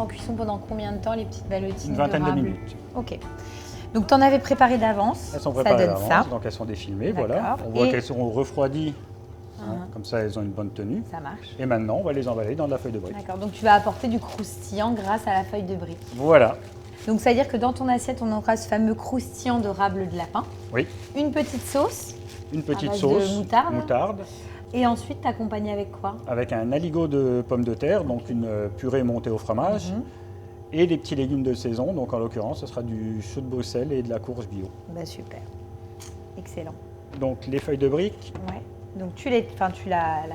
en cuisson pendant combien de temps les petites ballotines? Une vingtaine de rables? minutes. Ok. Donc tu en avais préparé d'avance. Elles sont ça préparées donne ça. d'avance, donc elles sont défilmées, voilà. On voit qu'elles sont refroidies, comme ça elles ont une bonne tenue. Ça marche. Et maintenant, on va les emballer dans de la feuille de brique. D'accord, donc tu vas apporter du croustillant grâce à la feuille de brique. Voilà. Donc ça veut dire que dans ton assiette, on aura ce fameux croustillant de rable de lapin. Oui. Une petite sauce. Une petite base sauce de moutarde. moutarde. Et ensuite, t'accompagner avec quoi? Avec un aligot de pommes de terre, donc une purée montée au fromage. Et des petits légumes de saison, donc en l'occurrence, ce sera du chou de Bruxelles et de la courge bio. Bah super, excellent. Donc les feuilles de brique. Ouais. Donc tu la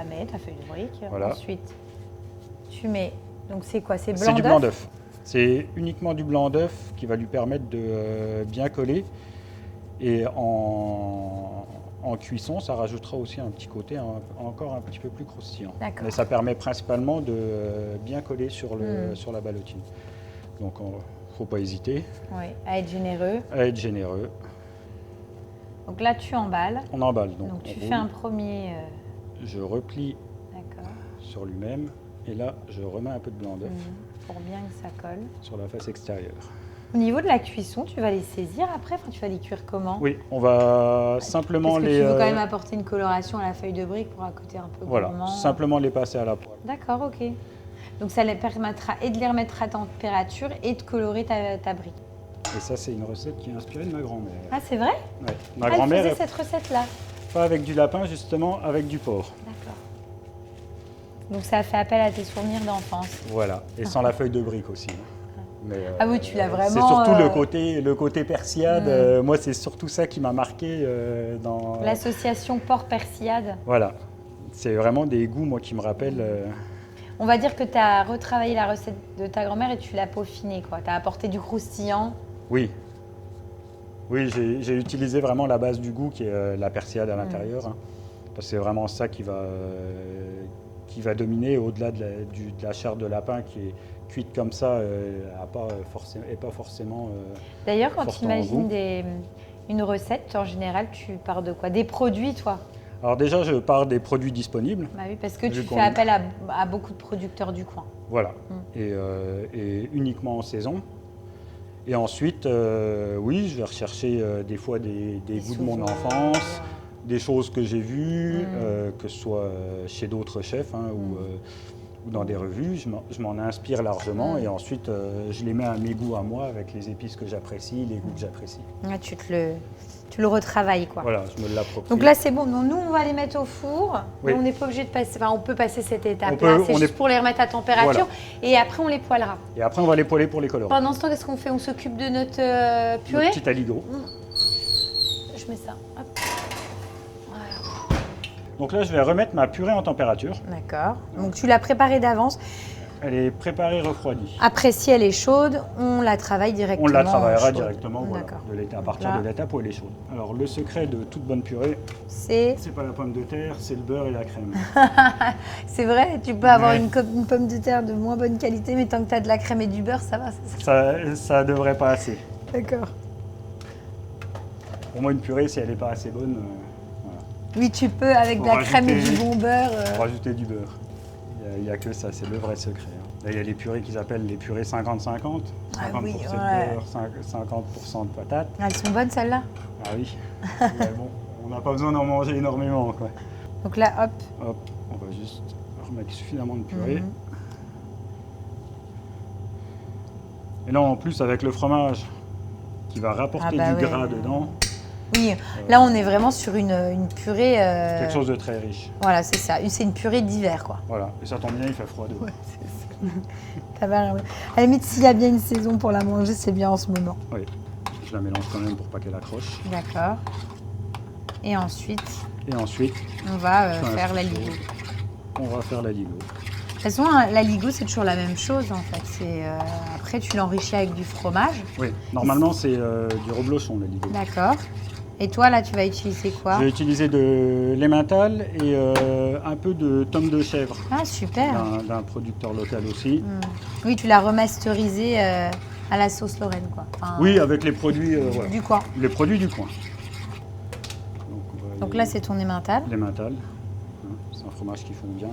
mets, ta feuille de brique. Voilà. Ensuite, tu mets, donc c'est quoi? C'est blanc d'œuf? C'est du blanc d'œuf. C'est uniquement du blanc d'œuf qui va lui permettre de bien coller. Et en cuisson, ça rajoutera aussi un petit côté encore un petit peu plus croustillant. D'accord. Mais ça permet principalement de bien coller sur la ballotine. Donc il ne faut pas hésiter. Oui, à être généreux. À être généreux. Donc là, tu emballes. On emballe. Donc tu fais un premier... Je replie D'accord. sur lui-même. Et là, je remets un peu de blanc d'œuf Pour bien que ça colle. sur la face extérieure. Au niveau de la cuisson, tu vas les saisir après? Enfin, tu vas les cuire comment? Oui, on va simplement Parce que les... tu veux quand même apporter une coloration à la feuille de brique pour un côté un peu Voilà, gourmand. simplement les passer à la poêle. D'accord, ok. Donc ça les permettra et de les remettre à température et de colorer ta brique. Et ça, c'est une recette qui est inspirée de ma grand-mère. Ah, c'est vrai? Ouais. Ma Elle grand-mère, faisait cette recette-là? pas avec du lapin, justement, avec du porc. D'accord. Donc ça a fait appel à tes souvenirs d'enfance. Voilà, et sans la feuille de brique aussi. Mais, ah oui, tu l'as vraiment... C'est surtout le côté persillade. Moi, c'est surtout ça qui m'a marqué dans... L'association porc-persillade. Voilà, c'est vraiment des goûts, moi, qui me rappellent... On va dire que tu as retravaillé la recette de ta grand-mère et tu l'as peaufinée, quoi. Tu as apporté du croustillant. Oui. Oui, j'ai utilisé vraiment la base du goût, qui est la persillade à l'intérieur. Parce que c'est vraiment ça qui va dominer au-delà de la chair de lapin qui est cuite comme ça, et pas forcément. D'ailleurs, quand tu imagines goût. une recette, en général, tu pars de quoi? Des produits, toi? Alors déjà, je pars des produits disponibles. Bah oui, parce que tu fais appel à beaucoup de producteurs du coin. Voilà, et uniquement en saison. Et ensuite, oui, je vais rechercher des fois des goûts de mon enfance, des choses que j'ai vues, que ce soit chez d'autres chefs ou dans des revues. Je m'en inspire largement et ensuite, je les mets à mes goûts à moi avec les épices que j'apprécie, les goûts que j'apprécie. Ah, tu le retravailles, quoi. Voilà, je me l'approprie. Donc là, c'est bon. Donc, nous, on va les mettre au four. Oui. On n'est pas obligé de passer... Enfin, on peut passer cette étape-là. C'est juste pour les remettre à température. Voilà. Et après, on les poêlera. Et après, on va les poêler pour les colorer. Pendant ce temps, qu'est-ce qu'on fait? On s'occupe de notre purée? Notre petit aligot. Je mets ça. Hop. Donc là, je vais remettre ma purée en température. D'accord. Donc, tu l'as préparée d'avance. Elle est préparée, refroidie. Après, si elle est chaude, on la travaille directement. On la travaillera directement voilà, à partir là. de l'étape où elle est chaude. Alors, le secret de toute bonne purée, c'est pas la pomme de terre, c'est le beurre et la crème. C'est vrai, tu peux avoir une pomme de terre de moins bonne qualité, mais tant que tu as de la crème et du beurre, ça va. Ça devrait pas assez. D'accord. Pour moi, une purée, si elle n'est pas assez bonne, voilà. Oui, tu peux, avec de la crème et du bon beurre. Pour rajouter du beurre. Il n'y a que ça, c'est le vrai secret. Là, il y a les purées qu'ils appellent les purées 50-50. 50% oui, de beurre, 50% de patates. Elles sont bonnes, celles-là? Ah oui. Mais bon, on n'a pas besoin d'en manger énormément, quoi. Donc là, hop. Hop, on va juste remettre suffisamment de purée. Et là, en plus, avec le fromage qui va rapporter du gras dedans. Oui, là, on est vraiment sur une purée... Quelque chose de très riche. Voilà, c'est ça. C'est une purée d'hiver, quoi. Voilà, et ça tombe bien, il fait froid dehors. Ouais, c'est ça. À la limite, s'il y a bien une saison pour la manger, c'est bien en ce moment. Oui, je la mélange quand même pour pas qu'elle accroche. D'accord. Et ensuite, on va faire l'aligot. On va faire l'aligot. De toute façon, l'aligot, c'est toujours la même chose, en fait. Après, tu l'enrichis avec du fromage. Oui, normalement, c'est du reblochon, l'aligot. D'accord. Et toi, là, tu vas utiliser quoi? Je vais utiliser de l'emmental et un peu de tome de chèvre. Ah, super. D'un producteur local aussi. Oui, tu l'as remasterisé à la sauce Lorraine, quoi. Enfin, oui, avec les produits du coin. Les produits du coin. Donc là, c'est ton emmental. L'emmental. C'est un fromage qui fond bien.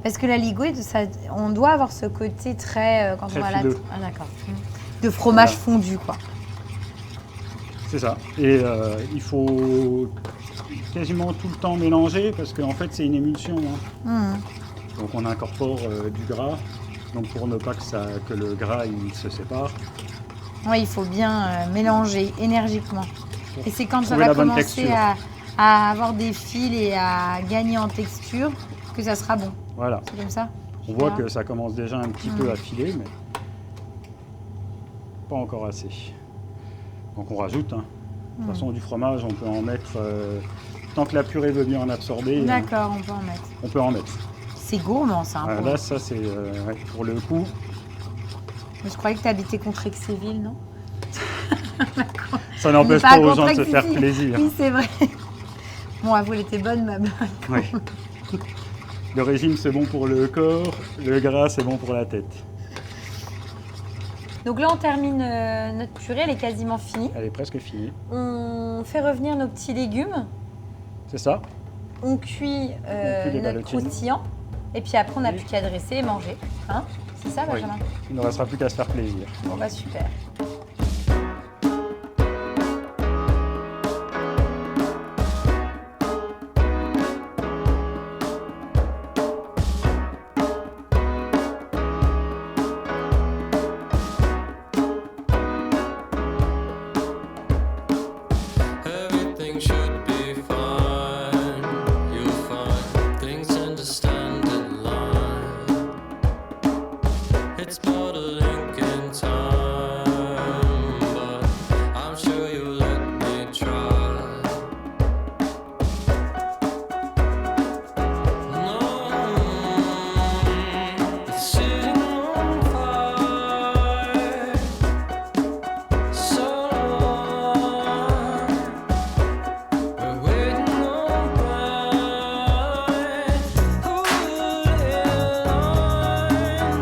Parce que la Ligo, on doit avoir ce côté très... quand Très on va fileux. Ah d'accord. De fromage Voilà. fondu, quoi. C'est ça. Et il faut quasiment tout le temps mélanger parce qu'en fait c'est une émulsion. Hein. Donc on incorpore du gras. Donc pour ne pas que le gras il se sépare. Oui, il faut bien mélanger énergiquement. Et c'est quand ça trouver va la bonne commencer texture. à avoir des fils et à gagner en texture que ça sera bon. Voilà. C'est comme ça? On voit que ça commence déjà un petit peu à filer, mais pas encore assez. Donc on rajoute. Hein. De toute façon, du fromage, on peut en mettre tant que la purée veut bien en absorber. D'accord, on peut en mettre. On peut en mettre. C'est gourmand, ça. Hein, Là, ça c'est pour le coup. Je croyais que tu habitais contre Exéville, non? Ça n'empêche pas aux gens de se faire plaisir. Oui, c'est vrai. Bon, avoue, elle était bonne, ma blague. Oui. Le régime, c'est bon pour le corps. Le gras, c'est bon pour la tête. Donc là, on termine notre purée, elle est quasiment finie. Elle est presque finie. On fait revenir nos petits légumes. C'est ça. On cuit les notre ballotines. croustillant. Et puis après, on n'a plus qu'à dresser et manger. Hein? C'est ça, Oui. Benjamin? Il ne restera plus qu'à se faire plaisir. Bon, bah super. Everything should be fine. You'll find things tend to stand in line. It's not a link in time, but I'm sure you'll let me try. No, it's sitting on fire. So long. We're waiting on pride. Who will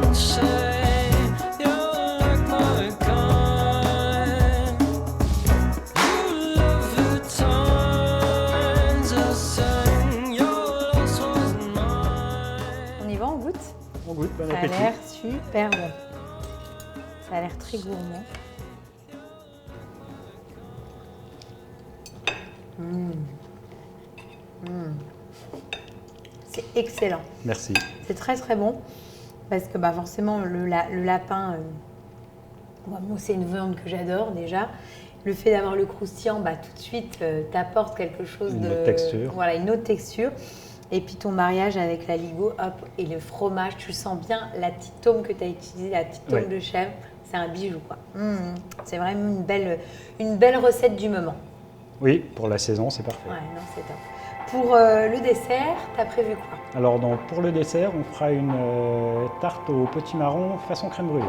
it say you're like my kind? You love the times I sang your loss was mine. On y va, on goûte? On goûte, bon Ça a appétit. l'air super bon. Ça a l'air très gourmand. C'est excellent. Merci. C'est très très bon parce que forcément le lapin, moi c'est une viande que j'adore déjà. Le fait d'avoir le croustillant, tout de suite t'apporte quelque chose Une de autre texture. Voilà, une autre texture. Et puis ton mariage avec la Ligo, hop, et le fromage, tu sens bien la petite tome que tu as utilisée, la petite tome Ouais. de chèvre. C'est un bijou quoi. C'est vraiment une belle recette du moment. Oui, pour la saison, c'est parfait. Ouais, non, c'est top. Pour le dessert, t'as prévu quoi? Alors, pour le dessert, on fera une tarte au potimarron façon crème brûlée.